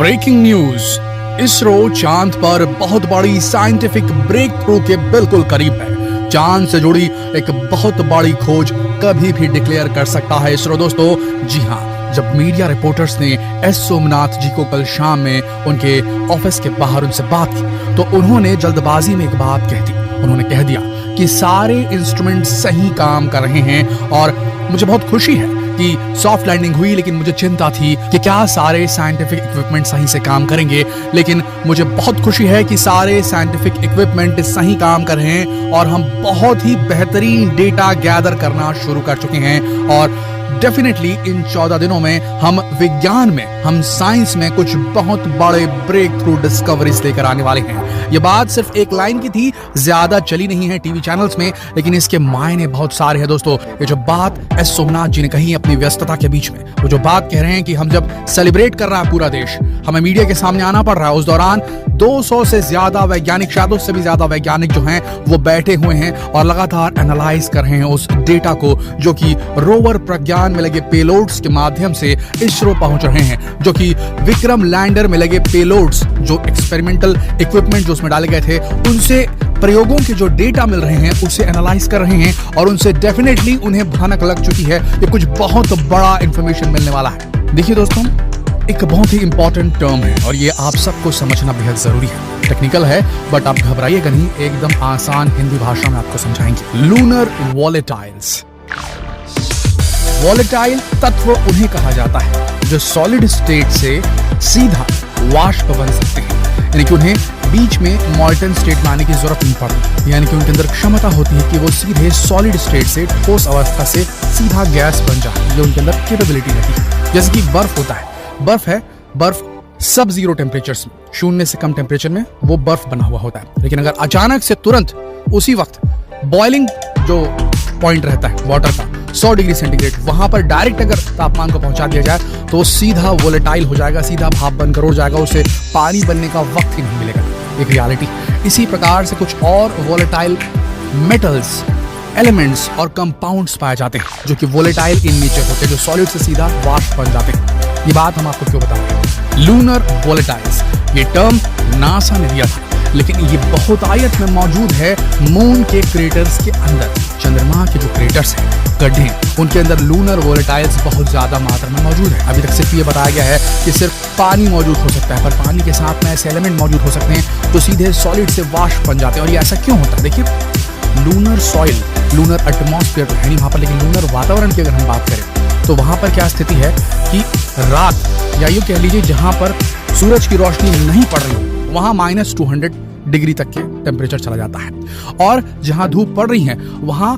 Breaking news. ISRO चांद पर बहुत बड़ी साइंटिफिक ब्रेक थ्रू के बिल्कुल करीब है। चांद से जुड़ी एक बहुत बड़ी खोज कभी भी डिक्लेयर कर सकता है इसरो दोस्तों। जी हाँ, जब मीडिया रिपोर्टर्स ने एस सोमनाथ जी को कल शाम में उनके ऑफिस के बाहर उनसे बात की तो उन्होंने जल्दबाजी में एक बात कह दी। उन्होंने कह दिया कि सारे इंस्ट्रूमेंट सही काम कर रहे हैं और मुझे बहुत खुशी है कि सॉफ्ट लैंडिंग हुई, लेकिन मुझे चिंता थी कि क्या सारे साइंटिफिक इक्विपमेंट सही से काम करेंगे। लेकिन मुझे बहुत खुशी है कि सारे साइंटिफिक इक्विपमेंट सही काम कर रहे हैं और हम बहुत ही बेहतरीन डेटा गैदर करना शुरू कर चुके हैं। और डेफिनेटली इन 14 दिनों में हम विज्ञान में, हम साइंस में कुछ बहुत बड़े ब्रेक थ्रू डिस्कवरीज लेकर आने वाले हैं। ये बात सिर्फ एक लाइन की थी, ज्यादा चली नहीं है टीवी चैनल्स में, लेकिन इसके मायने बहुत सारे हैं दोस्तों। ये जो बात एस सोमनाथ जी ने कही अपनी व्यस्तता के बीच में, वो जो बात कह रहे हैं कि हम जब सेलिब्रेट कर रहा है पूरा देश, हमें मीडिया के सामने आना पड़ रहा है, उस दौरान 200 से ज्यादा वैज्ञानिक, शायद उससे भी ज्यादा वैज्ञानिक जो हैं वो बैठे हुए हैं और लगातार एनालाइज कर रहे हैं उस डेटा को जो कि रोवर प्रज्ञान में लगे पेलोड्स के माध्यम से इसरो पहुंच रहे हैं, जो कि विक्रम लैंडर में लगे पेलोड्स, जो एक्सपेरिमेंटल इक्विपमेंट जो उसमें डाले गए थे, उनसे प्रयोगों के जो डेटा मिल रहे हैं उसे एनालाइज कर रहे हैं और उनसे डेफिनेटली उन्हें भनक लग चुकी है कि कुछ बहुत बड़ा इंफॉर्मेशन मिलने वाला है। देखिए दोस्तों, एक बहुत ही इंपॉर्टेंट टर्म है और ये आप सबको समझना बेहद जरूरी है। टेक्निकल है बट आप घबराइएगा नहीं, एकदम आसान हिंदी भाषा में आपको समझाएंगे। लूनर वॉलेटाइल्स। वॉलेटाइल तत्व उन्हें कहा जाता है जो सॉलिड स्टेट से सीधा वाष्प बन सकते हैं, यानी कि उन्हें बीच में मॉल्टन स्टेट में आने की जरूरत नहीं पड़ती, यानी कि उनके अंदर क्षमता होती है कि वो सीधे सॉलिड स्टेट से ठोस अवस्था से सीधा गैस बन जाए। ये उनके अंदर कैपेबिलिटी रहती है। जैसे कि बर्फ होता है, बर्फ है, बर्फ सब जीरो टेम्परेचर्स में, शून्य से कम टेम्परेचर में वो बर्फ बना हुआ होता है। लेकिन अगर अचानक से तुरंत उसी वक्त बॉइलिंग जो पॉइंट रहता है वाटर का 100 डिग्री सेंटीग्रेड, वहां पर डायरेक्ट अगर तापमान को पहुंचा दिया जाए तो सीधा वोलेटाइल हो जाएगा, सीधा भाप बनकर उड़ जाएगा, उसे पानी बनने का वक्त ही नहीं मिलेगा। एक रियलिटी। इसी प्रकार से कुछ और वोलेटाइल मेटल्स, एलिमेंट्स और कंपाउंड्स पाए जाते हैं जो कि वोलेटाइल इन नेचर होते हैं, जो सॉलिड से सीधा वाष्प बन जाते हैं। ये बात हम आपको क्यों बता रहे हैं? लूनर वोलेटाइल्स, ये टर्म नासा ने दिया था, लेकिन ये बहुतायत में मौजूद है मून के क्रेटर्स के अंदर। चंद्रमा के जो क्रेटर्स हैं, गड्ढे, उनके अंदर लूनर वोलेटाइल्स बहुत ज्यादा मात्रा में मौजूद है। अभी तक सिर्फ ये बताया गया है कि सिर्फ पानी मौजूद हो सकता है, पर पानी के साथ में ऐसे एलिमेंट मौजूद हो सकते हैं जो सीधे सॉलिड से वाष्प बन जाते हैं। और ये ऐसा क्यों होता है? देखिए, लूनर सॉइल, लूनर एटमॉस्फेयर तो है नहीं वहां पर, लेकिन लूनर वातावरण की अगर हम बात करें तो वहां पर क्या स्थिति है कि रात, या यूं कह लीजिए जहां पर सूरज की रोशनी नहीं पड़ रही हो, वहां -200 डिग्री तक के टेम्परेचर चला जाता है, और जहां धूप पड़ रही है वहां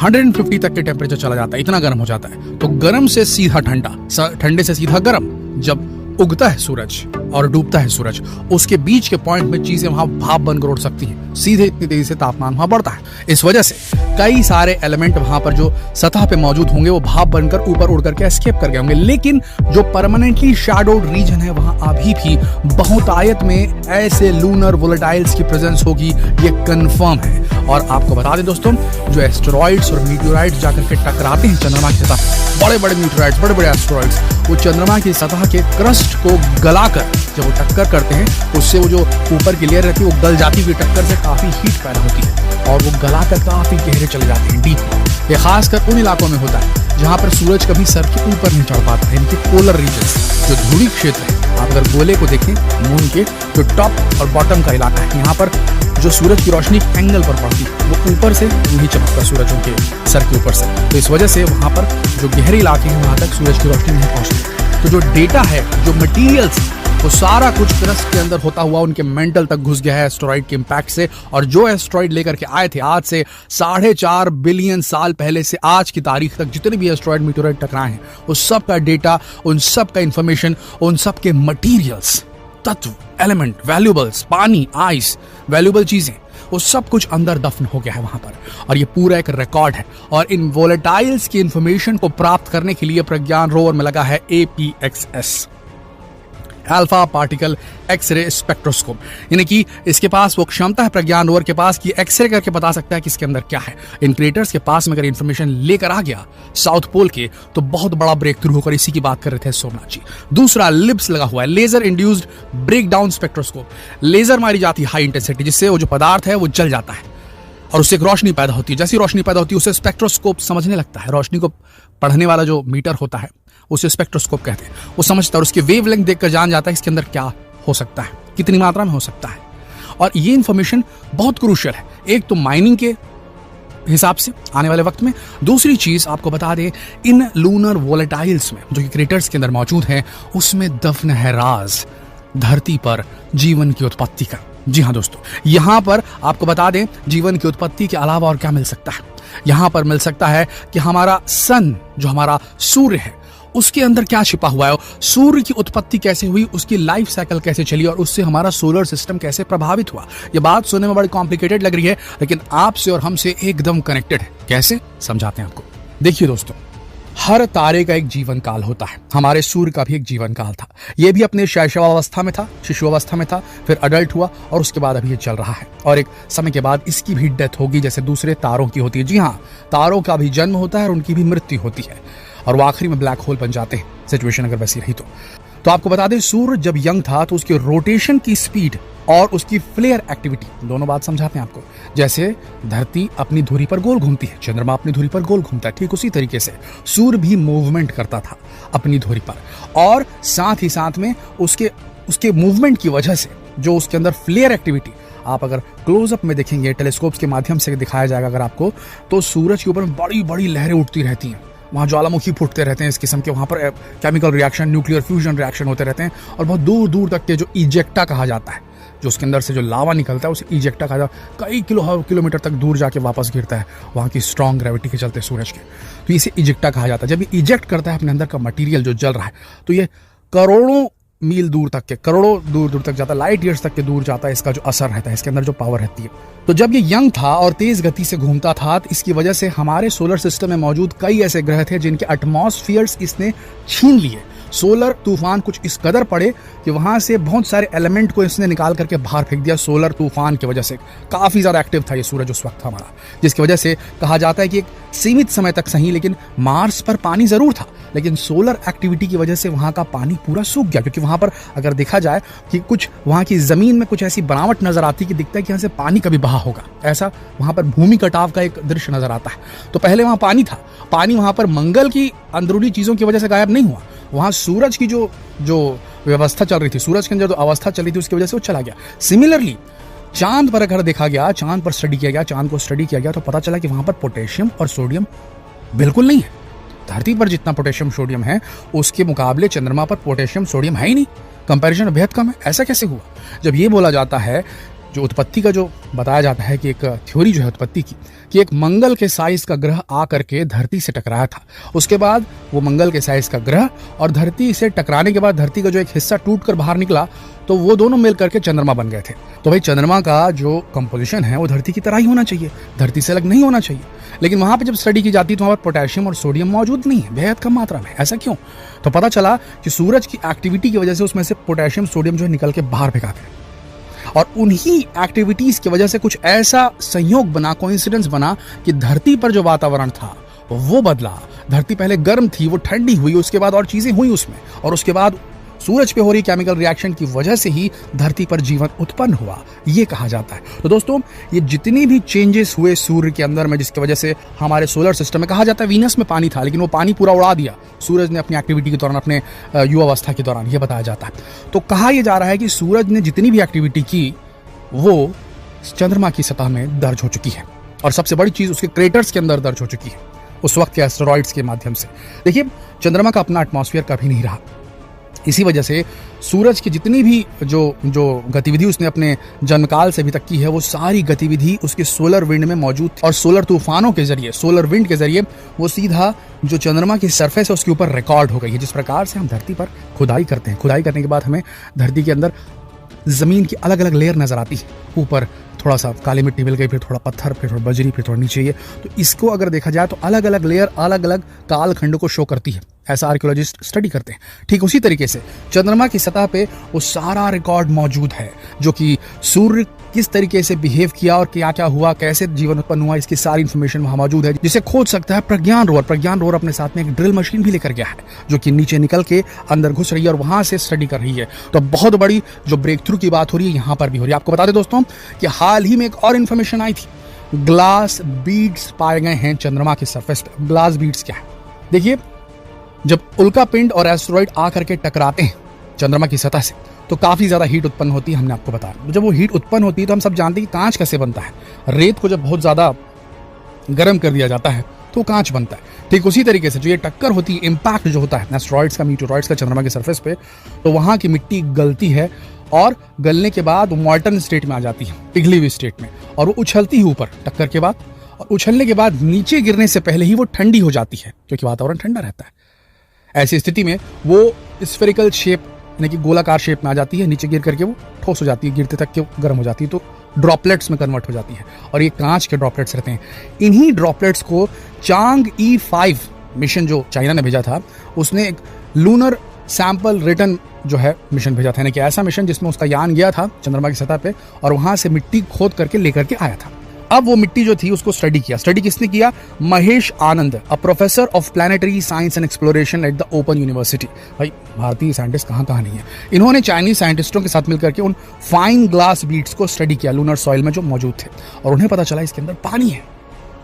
150 तक के टेम्परेचर चला जाता है, इतना गर्म हो जाता है। तो गर्म से सीधा ठंडा, ठंडे से सीधा गर्म, जब उगता है सूरज और डूबता है सूरज, उसके बीच के पॉइंट में चीजें वहां भाप बनकर उड़ सकती हैं, सीधे इतनी तेजी से तापमान वहां बढ़ता है। इस वजह से कई सारे एलिमेंट वहां पर जो सतह पे मौजूद होंगे वो भाप बनकर ऊपर उड़ करके एस्केप कर गए होंगे, लेकिन जो परमानेंटली शैडोड रीजन है वहां अभी भी बहुतायत में ऐसे लूनर वोलेटाइल्स की प्रेजेंस होगी, ये कंफर्म है। और आपको बता दें दोस्तों, जो एस्टेरॉइड्स और मीटियोराइट्स जाकर के टकराते हैं चंद्रमा की सतह, बड़े बड़े मीटियोराइट्स, बड़े बड़े एस्टेरॉइड्स, वो चंद्रमा की सतह के क्रस्ट को गलाकर जब वो टक्कर करते हैं, उससे वो जो ऊपर की लेयर रहती है वो गल जाती हुई टक्कर से काफी हीट पैदा होती है और वो गलाकर काफी गहरे चले जाते हैं, डीप। ये खासकर उन इलाकों में होता है जहां पर सूरज कभी सर के ऊपर नहीं चढ़ पाता है, इनके पोलर रीजन्स, जो ध्रुवीय क्षेत्र है। आप अगर गोले को देखें, मून के जो टॉप और बॉटम का इलाका है, यहाँ पर जो सूरज की रोशनी एंगल पर पड़ती है वो ऊपर से नहीं चमकता सूरज उनके सर के ऊपर से, तो इस वजह से वहां पर जो गहरे इलाके हैं वहां तक सूरज की रोशनी नहीं पहुंचती। तो जो डेटा है, जो मटेरियल्स, वो सारा कुछ क्रस्ट के अंदर होता हुआ उनके मेंटल तक घुस गया है एस्टेरॉइड के इम्पैक्ट से। और जो एस्टेरॉइड लेकर के आए थे आज से 4.5 बिलियन साल पहले से आज की तारीख तक जितने भी एस्टेरॉइड मीटियोराइट टकराए हैं, उस सब का डेटा, उन सब का इंफॉर्मेशन, उन सब के मटीरियल्स, तत्व, एलिमेंट, वैल्यूबल्स, पानी, आइस, वैल्यूबल चीजें, वो सब कुछ अंदर दफन हो गया है वहां पर। और ये पूरा एक रिकॉर्ड है। और इन वोलेटाइल्स की इंफॉर्मेशन को प्राप्त करने के लिए प्रज्ञान रोवर में लगा है APXS, alpha particle X-ray spectroscope, यानी कि इसके पास वो क्षमता है प्रज्ञान रोवर के पास कि एक्सरे करके बता सकता है कि इसके अंदर क्या है। इन क्रिएटर्स के पास में अगर इंफॉर्मेशन लेकर आ गया साउथ पोल के तो बहुत बड़ा ब्रेक थ्रू होकर, इसी की बात कर रहे थे सोमनाथ जी। दूसरा लिप्स लगा हुआ है, laser induced break down spectroscope. Laser मारी जाती है हाई इंटेंसिटी, जिससे वो जो पदार्थ है वो जल जाता है और उससे एक रोशनी पैदा होती है। जैसी रोशनी पैदा होती है उसे स्पेक्ट्रोस्कोप समझने लगता है। रोशनी को पढ़ने वाला जो मीटर होता है उसे स्पेक्ट्रोस्कोप कहते हैं। वो समझता है और उसकी वेवलेंथ देखकर जान जाता है इसके अंदर क्या हो सकता है, कितनी मात्रा में हो सकता है। और ये इंफॉर्मेशन बहुत क्रूशियल है, एक तो माइनिंग के हिसाब से आने वाले वक्त में। दूसरी चीज आपको बता दें, इन लूनर वोलेटाइल्स में जो कि क्रेटर्स के अंदर मौजूद है उसमें दफन है राज धरती पर जीवन की उत्पत्ति का। जी हाँ दोस्तों, यहां पर आपको बता दें जीवन की उत्पत्ति के अलावा और क्या मिल सकता है। यहां पर मिल सकता है कि हमारा सन, जो हमारा सूर्य है, उसके अंदर क्या छिपा हुआ है, सूर्य की उत्पत्ति कैसे हुई, उसकी लाइफ साइकिल कैसे चली और उससे हमारा सोलर सिस्टम कैसे प्रभावित हुआ। ये बात सुनने में बड़ी कॉम्प्लिकेटेड लग रही है, लेकिन आपसे और हमसे एकदम कनेक्टेड है। कैसे समझाते हैं आपको। देखिए दोस्तों, हर तारे का एक जीवन काल होता है। हमारे सूर्य का भी एक जीवन काल था। यह भी अपने शैशवावस्था में था, शिशु अवस्था में था, फिर अडल्ट हुआ और उसके बाद अभी ये चल रहा है। और एक समय के बाद इसकी भी डेथ होगी, जैसे दूसरे तारों की होती है। जी हाँ, तारों का भी जन्म होता है और उनकी भी मृत्यु होती है और वो आखिरी में ब्लैक होल बन जाते हैं, सिचुएशन अगर वैसी रही तो आपको बता दें, सूर्य जब यंग था तो उसके रोटेशन की स्पीड और उसकी फ्लेयर एक्टिविटी, दोनों बात समझाते हैं आपको। जैसे धरती अपनी धुरी पर गोल घूमती है, चंद्रमा अपनी धुरी पर गोल घूमता है, ठीक उसी तरीके से सूर्य भी मूवमेंट करता था अपनी धुरी पर। और साथ ही साथ में उसके मूवमेंट की वजह से जो उसके अंदर फ्लेयर एक्टिविटी, आप अगर क्लोजअप में देखेंगे, टेलीस्कोप के माध्यम से दिखाया जाएगा अगर आपको, तो सूरज के ऊपर बड़ी बड़ी लहरें उठती रहती हैं। वहाँ ज्वालामुखी फूटते रहते हैं इस किस्म के, वहाँ पर chemical reaction, nuclear fusion reaction होते रहते हैं। और बहुत दूर दूर तक के जो इजेक्टा कहा जाता है, जो उसके अंदर से जो लावा निकलता है उसे इजेक्टा कहा जाता है। कई किलोमीटर तक दूर जाके वापस गिरता है वहाँ की स्ट्रॉन्ग ग्रेविटी के चलते सूरज के, तो इसे इजेक्टा कहा जाता है। जब ये इजेक्ट करता है अपने अंदर का मटीरियल जो जल रहा है, तो ये करोड़ों मील दूर तक के, करोड़ों दूर तक जाता है, लाइट ईयर्स तक के दूर जाता है। इसका जो असर रहता है, इसके अंदर जो पावर रहती है। तो जब ये यंग था और तेज गति से घूमता था, तो इसकी वजह से हमारे सोलर सिस्टम में मौजूद कई ऐसे ग्रह थे जिनके एटमॉस्फेयर्स इसने छीन लिए। सोलर तूफान कुछ इस कदर पड़े कि वहां से बहुत सारे एलिमेंट को इसने निकाल करके बाहर फेंक दिया। सोलर तूफान की वजह से काफी ज्यादा एक्टिव था ये सूरज उस वक्त हमारा, जिसकी वजह से कहा जाता है कि एक सीमित समय तक सही, लेकिन मार्स पर पानी जरूर था, लेकिन सोलर एक्टिविटी की वजह से वहां का पानी पूरा सूख गया। क्योंकि वहां पर अगर देखा जाए कि कुछ वहां की जमीन में कुछ ऐसी बनावट नजर आती कि दिखता है कि यहाँ से पानी कभी बहा होगा, ऐसा वहां पर भूमि कटाव का एक दृश्य नजर आता है। तो पहले वहां पानी था, पानी वहां पर मंगल की अंदरूनी चीजों की वजह से गायब नहीं हुआ, वहां सूरज की जो व्यवस्था चल रही थी, सूरज के अंदर जो अवस्था चल रही थी उसकी वजह से वो चला गया। सिमिलरली चांद पर अगर देखा गया, चांद पर स्टडी किया गया, चांद को स्टडी किया गया, तो पता चला कि वहां पर पोटेशियम और सोडियम बिल्कुल नहीं है। धरती पर जितना पोटेशियम सोडियम है उसके मुकाबले चंद्रमा पर पोटेशियम सोडियम है ही नहीं, कंपैरिजन बेहद कम है। ऐसा कैसे हुआ? जब ये बोला जाता है, जो उत्पत्ति का जो बताया जाता है कि एक थ्योरी जो है उत्पत्ति की, कि एक मंगल के साइज का ग्रह आ करके धरती से टकराया था, उसके बाद वो मंगल के साइज का ग्रह और धरती से टकराने के बाद धरती का जो एक हिस्सा टूट कर बाहर निकला, तो वो दोनों मिल करके चंद्रमा बन गए थे। तो भाई चंद्रमा का जो कंपोजिशन है वो धरती की तरह ही होना चाहिए, धरती से अलग नहीं होना चाहिए। लेकिन वहां पर जब स्टडी की जाती है तो वहां पर पोटेशियम और सोडियम मौजूद नहीं है, बेहद कम मात्रा में। ऐसा क्यों? तो पता चला कि सूरज की एक्टिविटी की वजह से उसमें से पोटेशियम सोडियम जो है निकल के बाहर फेंकाते हैं, और उन्हीं एक्टिविटीज की वजह से कुछ ऐसा संयोग बना, कोइंसिडेंस बना कि धरती पर जो वातावरण था वो बदला। धरती पहले गर्म थी, वो ठंडी हुई, उसके बाद और चीजें हुई उसमें, और उसके बाद सूरज पे हो रही केमिकल रिएक्शन की वजह से ही धरती पर जीवन उत्पन्न हुआ, ये कहा जाता है। तो दोस्तों, ये जितनी भी चेंजेस हुए सूर्य के अंदर में, जिसकी वजह से हमारे सोलर सिस्टम में, कहा जाता है वीनस में पानी था, लेकिन वो पानी पूरा उड़ा दिया सूरज ने अपनी एक्टिविटी के दौरान, अपने युवावस्था के दौरान, ये बताया जाता है। तो कहा यह जा रहा है कि सूरज ने जितनी भी एक्टिविटी की वो चंद्रमा की सतह में दर्ज हो चुकी है, और सबसे बड़ी चीज उसके क्रेटर्स के अंदर दर्ज हो चुकी है उस वक्त के एस्टेरॉइड्स के माध्यम से। देखिए, चंद्रमा का अपना एटमॉस्फेयर कभी नहीं रहा, इसी वजह से सूरज की जितनी भी जो गतिविधि उसने अपने जन्मकाल से अभी तक की है, वो सारी गतिविधि उसके सोलर विंड में मौजूद थी, और सोलर तूफानों के जरिए, सोलर विंड के जरिए वो सीधा जो चंद्रमा की सरफेस है उसके ऊपर रिकॉर्ड हो गई है। जिस प्रकार से हम धरती पर खुदाई करते हैं, खुदाई करने के बाद हमें धरती के अंदर जमीन की अलग अलग लेयर नजर आती है, ऊपर थोड़ा सा काली मिट्टी मिल गई, फिर थोड़ा पत्थर, फिर थोड़ा बजरी, फिर थोड़ा नीचे ये, तो इसको अगर देखा जाए तो अलग अलग लेयर अलग अलग काल खंड को शो करती है। ऐसा आर्कियोलॉजिस्ट स्टडी करते हैं। ठीक उसी तरीके से चंद्रमा की सतह पे वो सारा रिकॉर्ड मौजूद है, जो कि सूर्य किस तरीके से बिहेव किया और क्या क्या हुआ, कैसे जीवन उत्पन्न हुआ, इसकी सारी इंफॉर्मेशन वहां मौजूद है, जिसे खोज सकता है प्रज्ञान रोवर। प्रज्ञान रोवर अपने साथ में एक ड्रिल मशीन भी लेकर गया है, जो कि नीचे निकल के अंदर घुस रही है और वहां से स्टडी कर रही है। तो बहुत बड़ी जो ब्रेक थ्रू की बात हो रही है यहां पर भी हो रही है। आपको बता दें दोस्तों कि हाल ही में एक और इन्फॉर्मेशन आई थी, ग्लास बीड्स पाए गए हैं चंद्रमा की सरफेस पे। ग्लास बीड्स क्या है? देखिए, जब उल्का पिंड और एस्टेरॉइड आकर के टकराते हैं चंद्रमा की सतह से तो काफी ज्यादा हीट उत्पन्न होती है। हमने आपको बताया, जब वो हीट उत्पन्न होती है तो हम सब जानते हैं कि कांच कैसे बनता है। रेत को जब बहुत ज्यादा गर्म कर दिया जाता है तो कांच बनता है। ठीक उसी तरीके से जो ये टक्कर होती है, इम्पैक्ट जो होता है एस्टेरॉइड्स का, मीटेओरॉइड्स का चंद्रमा की सरफेस पे, तो वहां की मिट्टी गलती है और गलने के बाद मॉल्टन स्टेट में आ जाती है, पिघली हुई स्टेट में, और वो उछलती है ऊपर टक्कर के बाद, और उछलने के बाद नीचे गिरने से पहले ही वो ठंडी हो जाती है क्योंकि वातावरण ठंडा रहता है। ऐसी स्थिति में वो स्फेरिकल शेप यानी कि गोलाकार शेप में आ जाती है, नीचे गिर करके वो ठोस हो जाती है, गिरते तक के गर्म हो जाती है, तो ड्रॉपलेट्स में कन्वर्ट हो जाती है और ये कांच के ड्रॉपलेट्स रहते हैं। इन्हीं ड्रॉपलेट्स को चांग E5 मिशन जो चाइना ने भेजा था, उसने एक लूनर सैंपल रिटर्न जो है मिशन भेजा था, यानी कि ऐसा मिशन जिसमें उसका यान गया था चंद्रमा की सतह पे और वहां से मिट्टी खोद करके लेकर के आया था। अब वो मिट्टी जो थी उसको स्टडी किया। स्टडी किसने किया? Mahesh Anand, a professor of planetary science and exploration at the Open University. भाई, भारतीय साइंटिस्ट कहाँ नहीं है। इन्होंने चाइनीज साइंटिस्टों के साथ मिलकर के उन फाइन ग्लास बीड्स को स्टडी किया लूनर सॉइल में जो मौजूद थे, और उन्हें पता चला इसके अंदर पानी है।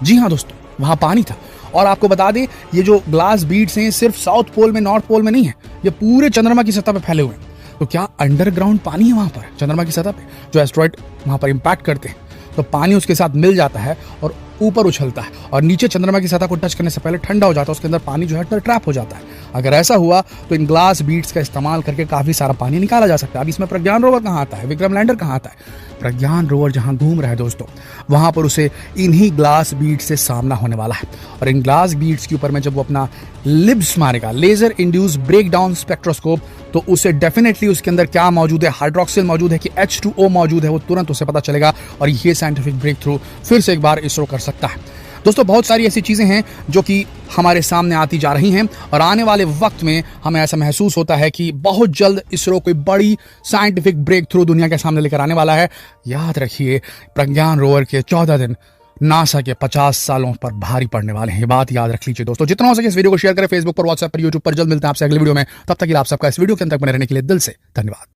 जी हाँ दोस्तों, वहां पानी था। और आपको बता दें, ये जो ग्लास बीड्स हैं सिर्फ साउथ पोल में, नॉर्थ पोल में नहीं है, ये पूरे चंद्रमा की सतह पे फैले हुए हैं। तो क्या अंडरग्राउंड पानी है वहां पर चंद्रमा की सतह पे? जो एस्टेरॉइड वहां पर इंपैक्ट करते हैं तो पानी उसके साथ मिल जाता है और ऊपर उछलता है, और नीचे चंद्रमा की सतह को टच करने से पहले ठंडा हो जाता है, उसके अंदर पानी जो है ट्रैप हो जाता है। अगर ऐसा हुआ तो इन ग्लास बीड्स का इस्तेमाल करके काफी सारा पानी निकाला जा सकता है। अब इसमें प्रज्ञान रोवर कहाँ आता है, विक्रम लैंडर कहाँ आता है? प्रज्ञान रोवर जहां घूम रहा है दोस्तों, वहां पर उसे इन्हीं ग्लास बीड्स से सामना होने वाला है। और इन ग्लास बीड्स के ऊपर में जब वो अपना लिब्स मारेगा, लेजर इंड्यूस ब्रेकडाउन स्पेक्ट्रोस्कोप, तो उसे डेफिनेटली उसके अंदर क्या मौजूद है, हाइड्रोक्सिल मौजूद है कि H2O मौजूद है, वो तुरंत उसे पता चलेगा और ये साइंटिफिक ब्रेक थ्रू फिर से एक बार इसरो कर सकता है। दोस्तों, बहुत सारी ऐसी चीजें हैं जो कि हमारे सामने आती जा रही हैं और आने वाले वक्त में हमें ऐसा महसूस होता है कि बहुत जल्द इसरो कोई बड़ी साइंटिफिक ब्रेक थ्रू दुनिया के सामने लेकर आने वाला है। याद रखिए, प्रज्ञान रोवर के 14 दिन नासा के 50 सालों पर भारी पड़ने वाले हैं। ये बात याद रख लीजिए दोस्तों। जितना हो सके इस वीडियो को शेयर करें, फेसबुक पर, व्हाट्सएप पर, यूट्यूब पर। जल्द मिलते हैं आपसे अगले वीडियो में। तब तक के लिए आप सबका इस वीडियो के अंदर बने रहने के लिए दिल से धन्यवाद।